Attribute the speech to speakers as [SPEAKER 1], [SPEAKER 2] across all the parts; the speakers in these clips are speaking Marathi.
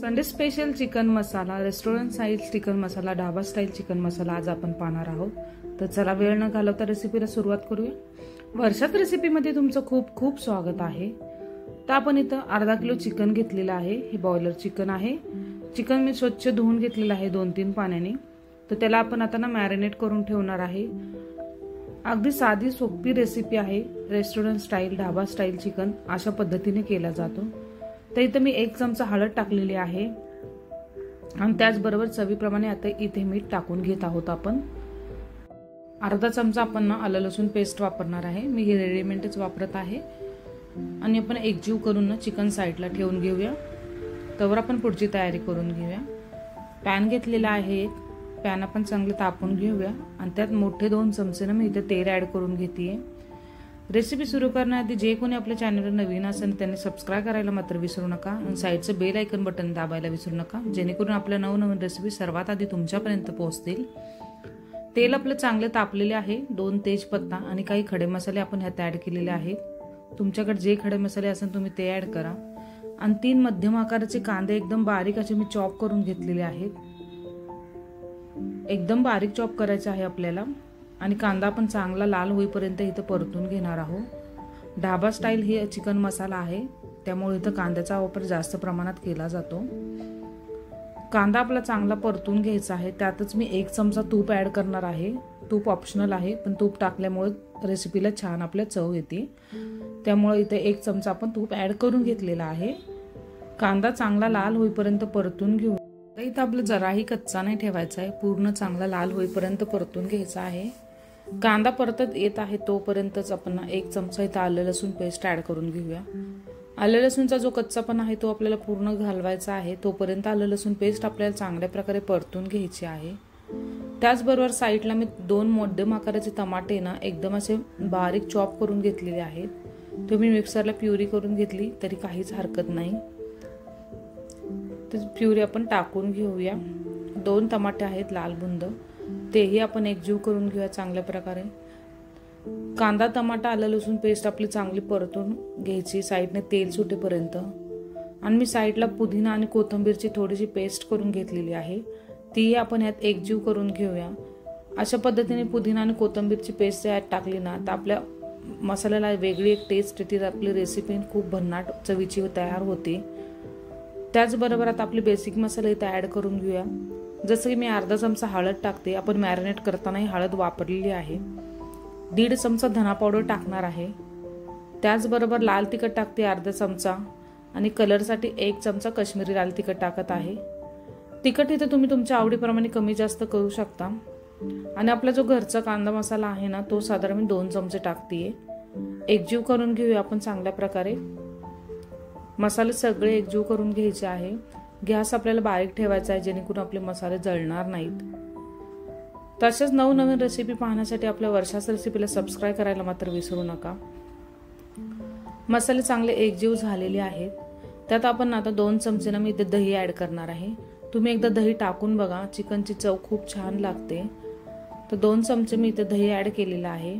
[SPEAKER 1] संडे स्पेशल चिकन मसाला, रेस्टॉरंट स्टाईल चिकन मसाला, ढाबा स्टाईल चिकन मसाला आज आपण पाहणार आहोत। तर चला वेळ न घालवता रेसिपीला सुरुवात करूया। वर्षात रेसिपीमध्ये तुमचं खूप खूप स्वागत आहे। तर आपण इथं अर्धा किलो चिकन घेतलेलं आहे। हे बॉयलर चिकन आहे। चिकन मी स्वच्छ धुवून घेतलेलं आहे 2-3 पाण्याने। तर त्याला आपण आता मॅरिनेट करून ठेवणार आहे। अगदी साधी सोपी रेसिपी आहे। Restaurant style, dhaba style chicken अशा पद्धतीने केला जातो। तर इथे मी 1 चमचा हळद टाकलेली आहे आणि त्याचबरोबर चवीप्रमाणे आता इथे मीठ टाकून घेत आहोत आपण। अर्धा चमचा आपण आलं लसूण पेस्ट वापरणार आहे। मी हे रेडीमेडच वापरत आहे आणि आपण एकजीव करून चिकन साईडला ठेवून घेऊया। तवर आपण पुढची तयारी करून घेऊया। पॅन घेतलेला आहे एक, पॅन आपण चांगले तापवून घेऊया आणि त्यात मोठे 2 चमचे मी इथे तेल ऍड करून घेतेय। रेसिपी सुरू करण्याआधी जे कोणी आपल्या चॅनलवर नवीन असेल त्यांनी सबस्क्राइब करायला मात्र विसरू नका आणि साईडचं बेल आयकॉन बटन दाबायला विसरू नका, जेणेकरून आपल्या नवनवीन रेसिपी सर्वात आधी तुमच्यापर्यंत पोहोचतील। तेल आपलं चांगले तापलेले आहे। 2 तेजपत्ता आणि काही खडे मसाले आपण ह्यात ऍड केलेले आहेत। तुमच्याकडे जे खडे मसाले असेल तुम्ही ते ऍड करा आणि 3 मध्यम आकाराचे कांदे एकदम बारीक असे मी चॉप करून घेतलेले आहेत। एकदम बारीक चॉप करायचे आहे आपल्याला आणि कांदा आपण चांगला लाल होईपर्यंत इथं परतून घेणार आहोत। ढाबा स्टाईल ही चिकन मसाला आहे, त्यामुळे इथं कांद्याचा वापर जास्त प्रमाणात केला जातो। कांदा आपला चांगला परतून घ्यायचा आहे। त्यातच मी 1 चमचा तूप ऍड करणार आहे। तूप ऑप्शनल आहे, पण तूप टाकल्यामुळे रेसिपीला छान आपल्या चव येते, त्यामुळे इथे 1 चमचा आपण तूप ऍड करून घेतलेला आहे। कांदा चांगला लाल होईपर्यंत परतून घेऊ। इथं आपलं जराही कच्चा नाही ठेवायचा आहे, पूर्ण चांगला लाल होईपर्यंत परतून घ्यायचा आहे। कांदा परतत येत आहे तोपर्यंतच आपण 1 चमचा इथं आलं लसूण पेस्ट ऍड करून घेऊया। आलं लसूणचा जो कच्चापणा आहे तो आपल्याला पूर्ण घालवायचा आहे, तोपर्यंत आलं लसूण पेस्ट आपल्याला चांगल्या प्रकारे परतून घ्यायची आहे। त्याचबरोबर साईडला मी 2 मध्यम आकाराचे टमाटे एकदम असे बारीक चॉप करून घेतलेले आहेत। तुम्ही मिक्सरला प्युरी करून घेतली तरी काहीच हरकत नाही। तर प्युरी आपण टाकून घेऊया। 2 टमाटे आहेत लाल बुंद, तेही आपण एकजीव करून घेऊया चांगल्या प्रकारे। कांदा, टमाटा, आलं लसूण पेस्ट आपली चांगली परतून घ्यायची साईडने तेल सुटेपर्यंत। आणि मी साईडला पुदिना आणि कोथिंबीरची थोडीशी पेस्ट करून घेतलेली आहे, ती आपण यात एकजीव करून घेऊया। अशा पद्धतीने पुदिना आणि कोथिंबीरची पेस्ट यात टाकली ना तर आपल्या मसाल्याला वेगळी एक टेस्ट येते। आपली रेसिपी खूप भन्नाट चवीची तयार होते। त्याचबरोबर आता आपले बेसिक मसाले इथे ऍड करून घेऊया। जसं की मी अर्धा चमचा हळद टाकते, आपण मॅरिनेट करतानाही हळद वापरलेली आहे। 1.5 चमचा धना पावडर टाकणार आहे। त्याचबरोबर लाल तिखट टाकते अर्धा चमचा आणि कलरसाठी 1 चमचा काश्मीरी लाल तिखट टाकत आहे। तिखट इथे तुम्ही तुमच्या आवडीप्रमाणे कमी जास्त करू शकता। आणि आपला जो घरचा कांदा मसाला आहे ना तो साधारण मी 2 चमचे टाकतेय। एकजीव करून घेऊया आपण चांगल्या प्रकारे। मसाले सगळे एकजीव करून घ्यायचे आहे। गॅस आपल्याला बारीक ठेवायचा आहे, जेणेकरून आपले मसाले जळणार नाहीत। तसेच नवनवीन रेसिपी पाहण्यासाठी आपल्या वर्षाच्या रेसिपीला सबस्क्राइब करायला मात्र विसरू नका। मसाले चांगले एकजीव झालेले आहेत। त्यात आपण आता 2 चमचे मी इथे दही ऍड करणार आहे। तुम्ही एकदा दही टाकून बघा, चिकनची चव खूप छान लागते। तर 2 चमचे मी इथे दही ऍड केलेला आहे।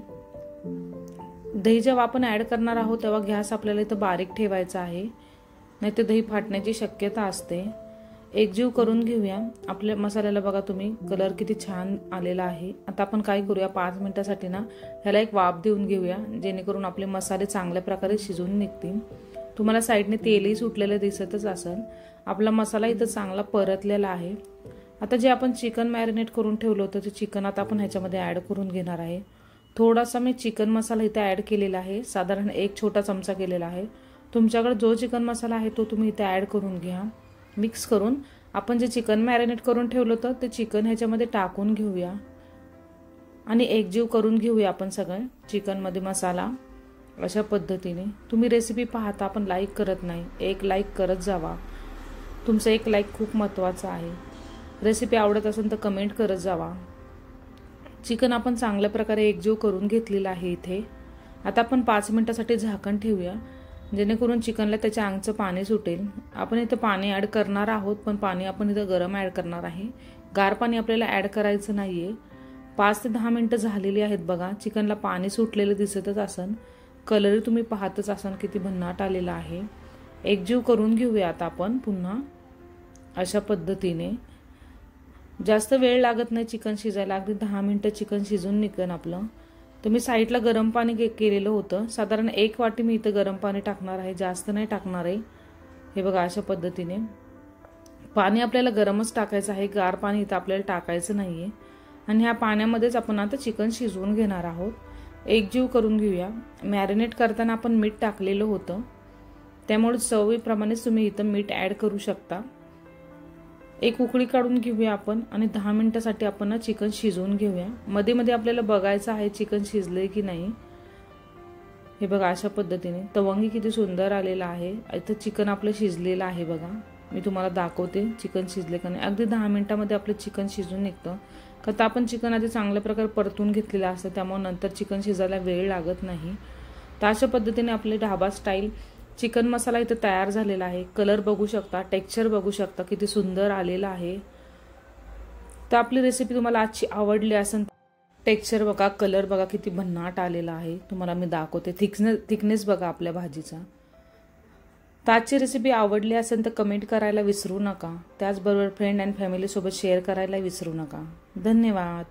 [SPEAKER 1] दही जेव्हा आपण ऍड करणार आहोत तेव्हा गॅस आपल्याला इथं बारीक ठेवायचा आहे, नाही तर दही फाटण्याची शक्यता असते। एकजीव करून घेऊया। आपल्या मसाल्याला बघा तुम्ही कलर किती छान आलेला आहे। आता आपण काय करूया, 5 मिनिटासाठी ह्याला एक वाफ देऊन घेऊया, जेणेकरून आपले मसाले चांगल्या प्रकारे शिजून निघतील। तुम्हाला साईडने तेलही सुटलेलं दिसतच असेल। आपला मसाला इथं चांगला परतलेला आहे। आता जे आपण चिकन मॅरिनेट करून ठेवलं होतं ते चिकन आता आपण ह्याच्यामध्ये ऍड करून घेणार आहे। थोडासा मी चिकन मसाला इथे ऍड केलेला आहे, साधारण 1 छोटा चमचा केलेला आहे। तुमच्याकडे जो चिकन मसाला आहे तो तुम्ही इथे ऍड करून घ्या। मिक्स करून आपण जे चिकन मॅरिनेट करून ठेवलं होतं ते चिकन ह्याच्यामध्ये टाकून घेऊया आणि एकजीव करून घेऊया आपण सगळं चिकन मध्ये मसाला। अशा पद्धतीने तुम्ही रेसिपी पाहता पण लाईक करत नाही, एक लाईक करत जावा। तुमचं एक लाईक खूप महत्त्वाचं आहे। रेसिपी आवडत असेल तर कमेंट करत जावा। चिकन आपण चांगल्या प्रकारे एकजीव करून घेतलेलं आहे इथे। आता आपण 5 मिनिटासाठी झाकण ठेवूया, जेणेकरून चिकनला त्याच्या अंगचं पाणी सुटेल। आपण इथं पाणी ऍड करणार आहोत, पण पाणी आपण इथं गरम ऍड करणार आहे, गार पाणी आपल्याला ऍड करायचं नाहीये। 5 ते 10 मिनिटं झालेली आहेत बघा। चिकनला पाणी सुटलेलं दिसतच असन, कलर तुम्ही पाहतच असाल किती भन्नाट आलेला आहे। एकजीव करून घेऊया आता आपण पुन्हा। अशा पद्धतीने जास्त वेळ लागत नाही चिकन शिजायला, अगदी 10 मिनिटं चिकन शिजून निघेल आपलं. तर मी साईडला गरम पाणी केलेलं होतं, साधारण 1 वाटी मी इथं गरम पाणी टाकणार आहे, जास्त नाही टाकणार आहे. हे बघा अशा पद्धतीने पाणी आपल्याला गरमच टाकायचं आहे, गार पाणी इथं आपल्याला टाकायचं नाहीये. आणि ह्या पाण्यामध्येच आपण आता चिकन शिजवून घेणार आहोत. एकजीव करून घेऊया. मॅरिनेट करताना आपण मीठ टाकलेलं होतं, त्यामुळे चवीप्रमाणेच तुम्ही इथं मीठ ॲड करू शकता. एक उकळी काढून घेऊया आपण आणि 10 मिनिटासाठी आपण चिकन शिजवून घेऊया. मध्ये मध्ये आपल्याला बघायचं आहे चिकन शिजले की नाही. हे बघा अशा पद्धतीने तवंगी किती सुंदर आलेला आहे. इथं चिकन आपलं शिजलेलं आहे बघा. मी तुम्हाला दाखवते चिकन शिजले का नाही. अगदी 10 मिनिटामध्ये आपलं चिकन शिजून निघतं. का तर आपण चिकन आधी चांगल्या प्रकारे परतून घेतलेलं असतं, त्यामुळे नंतर चिकन शिजायला वेळ लागत नाही. तर अशा पद्धतीने आपले ढाबा स्टाईल चिकन मसाला इथं तयार झालेला आहे. कलर बघू शकता, टेक्स्चर बघू शकता किती सुंदर आलेला आहे. तर आपली रेसिपी तुम्हाला आजची आवडली असेल. टेक्स्चर बघा, कलर बघा किती भन्नाट आलेला आहे. तुम्हाला मी दाखवते. थिकनेस बघा आपल्या भाजीचा. तर आजची रेसिपी आवडली असेल तर कमेंट करायला विसरू नका. त्याचबरोबर फ्रेंड अँड फॅमिली सोबत शेअर करायला विसरू नका. धन्यवाद.